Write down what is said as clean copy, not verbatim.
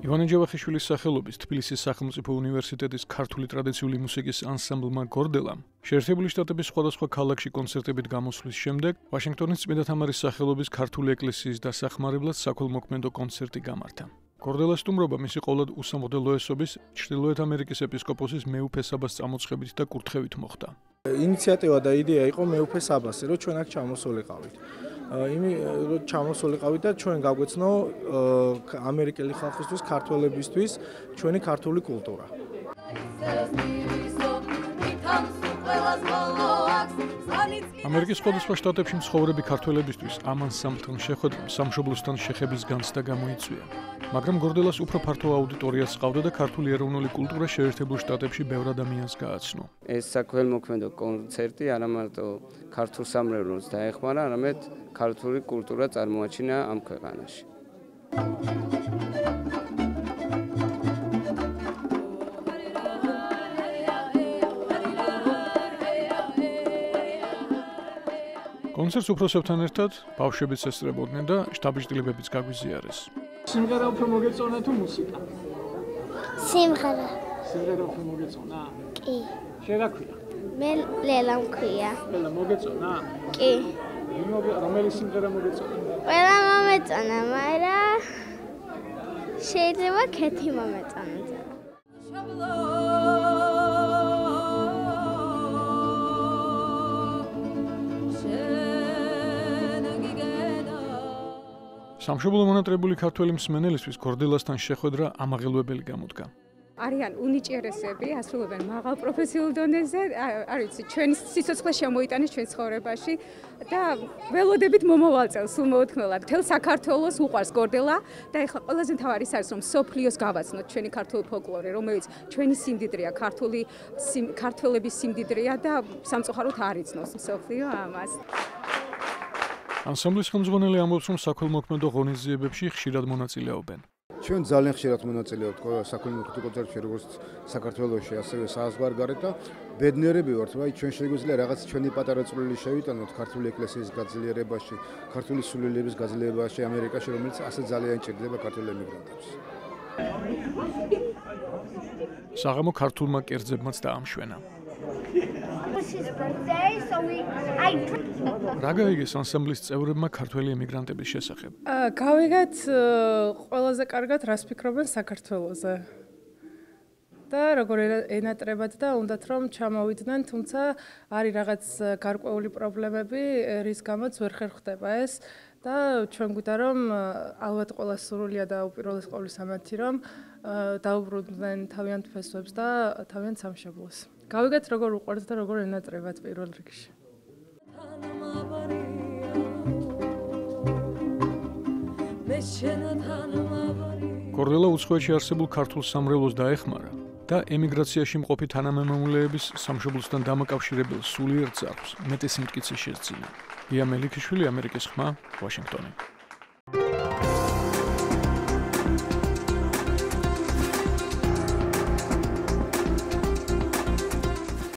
ივანე ჯავახიშვილის სახელობის თბილისის სახელმწიფო უნივერსიტეტის ქართული ტრადიციული მუსიკის ანსამბლმა გორდელამ შეერთებული შტატების სხვადასხვა ქალაქში კონცერტებით გამოსვლის შემდეგ ვაშინგტონის წმინდა თამარის სახელობის ქართული ეკლესიის დასახმარებლად საქველმოქმედო კონცერტი გამართა. გორდელას სტუმრობა მისი ყოვლად უსამოდელო ესობის ჩრდილოეთ ამერიკის ეპისკოპოსის მეუფე საბას წამოწყებით და კურთხევით მოხდა. ინიციატივა და იდეა იყო მეუფე საბასზე, რომ ჩვენ აქ ჩამოსულიყავით. რომ ჩამოსულიყავით და ჩვენ გაგვეცნო ამერიკელი ხალხისთვის, ქართველებისთვის ჩვენი ქართული კულტურა. ამერიკის სხვადასხვა შტატებში მცხოვრები ქართველებისთვის ამ ანსამბლთან შეხვედრამ სამშობლოსთან შეხების განცდა გამოიწვია. მაგრამ გორდელას უფრო ფართო აუდიტორიაც ჰყავდა და ქართული ეროვნული კულტურა შეერთებულ შტატებში ბევრ ადამიანს გააცნო. ეს საქველმოქმედო კონცერტი არა მარტო ქართულ სამრევლოს დაეხმარა, არამედ ქართული კულტურა წარმოაჩინა ამ ქვეყანაში. კონცერტს უფროსებთან ერთად ბავშვებიც ესწრებოდნენ და შთაბეჭდილებებიც გაგვიზიარეს. სიმღერა უფრო მოგეწონა თუ მუსიკა? სიმღერა. სიმღერა უფრო მოგეწონა? კი. შენ რა ქვია? მე ლელა მქვია. ლელა მოგეწონა? კი. რომელი სიმღერა მოგეწონა? ყველა მომეწონა, მაგრამ შეიძლება ქეთი მომეწონა. სამშობლო მონატრებული ქართველი მსმენელისთვის გორდელასთან შეხვედრა ამაღელვებელი გამოდგა. არიან უნიჭიერესები, ასრულებენ მაღალ პროფესიულ დონეზე, არ ვიცი, ჩვენი სიცოცხლე შემოიტანეს ჩვენ ცხოვრებაში და ველოდებით მომავალ წელს სულ მოუთმელად მთელ საქართველოს უყვარს გორდელა და ეხლა ყველაზე მთავარი ის არის, რომ სოფლიოს გავაცნოთ ჩვენი ქართული ფოლკლორი, რომელიც ჩვენი სიმდიდრეა, ქართველების სიმდიდრეა და სამწუხაროდ არ იცნობს სოფლიო ამას. ანსამბლის ხელმძღვანელი ამბობს, რომ საქველმოქმედო ღონისძიებებში ხშირად მონაწილეობენ. ჩვენ ძალიან ხშირად მონაწილეობთ საქველმოქმედო კონცერტებში, როგორც საქართველოში, ასევე საზღვარგარეთ და ბედნიერები ვართ, რომ ჩვენ შეგვიძლია რაღაც ჩვენი პატარა წვლილი შევიტანოთ ქართული ეკლესიის გაძლიერებაში, ქართული სულელეების გაძლიერებაში ამერიკაში, რომელიც ასე ძალიან ჭირდება ქართულ ემიგრანტებს. საღამო ქართულმა კერძებმაც დაამშვენა. რა გაიგეს ანსამბლის წევრებმა ქართველი ემიგრანტების შესახებ? გავიგეთ ყველაზე კარგად რას ფიქრობენ საქართველოზე. და როგორ ენატრებათ და უნდათ რომ ჩამოვიდნენ, თუმცა არის რაღაც გარკვეული პრობლემები, რის გამოც ვერ ხერხდება ეს და ჩვენ გვიდა რომ ალბათ ყველა სურვილია და უპირველეს ყოვლისა ამათი რომ დაუბრუნდნენ თავიანთ ფესვებს და თავიანთ სამშობლოს. გავიგეთ როგორ უყვართ და როგორ ენატრებათ პირველ რიგში. გორდელა უცხოეთში არსებულ ქართულ სამრევლოს დაეხმარა და ემიგრაციაში მყოფი თანამემამულეების სამშობლოსთან დამაკავშირებელ სულიერ ძარღვს მეტი სიმტკიცე შესძინა. ია მელიქიშვილი, ამერიკის ხმა, ვაშინგტონი.